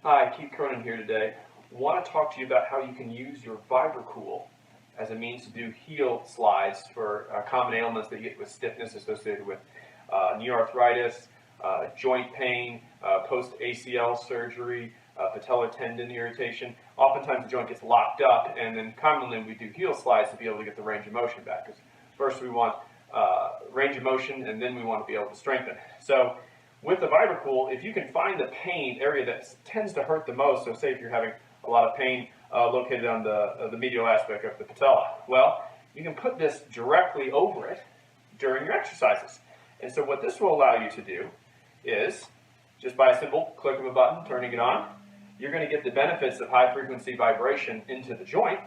Hi, Keith Cronin here today. Want to talk to you about how you can use your VibraCool as a means to do heel slides for common ailments that you get with stiffness associated with knee arthritis, joint pain, post-ACL surgery, patella tendon irritation. Oftentimes the joint gets locked up, and then commonly we do heel slides to be able to get the range of motion back. Because first we want range of motion, and then we want to be able to strengthen. So with the VibraCool, if you can find the pain area that tends to hurt the most, so say if you're having a lot of pain located on the medial aspect of the patella, well, you can put this directly over it during your exercises. And so what this will allow you to do is, just by a simple click of a button, turning it on, you're going to get the benefits of high-frequency vibration into the joint.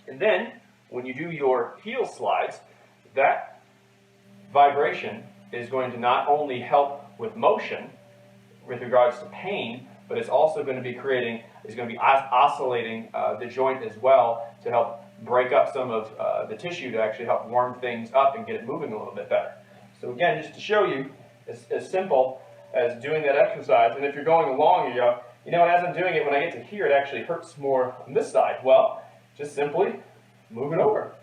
And then, when you do your heel slides, that vibration is going to not only help with motion with regards to pain, but it's also going to be oscillating the joint as well to help break up some of the tissue to actually help warm things up and get it moving a little bit better. So again, just to show you, as simple as doing that exercise, and if you're going along, you go, as I'm doing it, when I get to here, it actually hurts more on this side. Well, just simply move it over.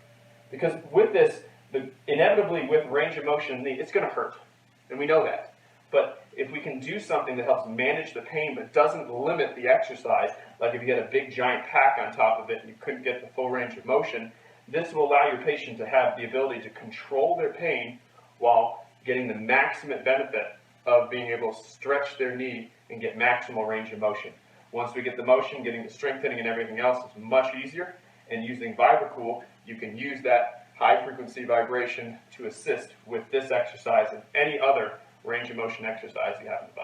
Because with this, inevitably with range of motion in the knee, it's going to hurt, and we know that. But if we can do something that helps manage the pain but doesn't limit the exercise, like if you had a big giant pack on top of it and you couldn't get the full range of motion, this will allow your patient to have the ability to control their pain while getting the maximum benefit of being able to stretch their knee and get maximal range of motion. Once we get the motion, getting the strengthening and everything else is much easier, and using VibraCool, you can use that high-frequency vibration to assist with this exercise and any other range of motion exercise you have in the body.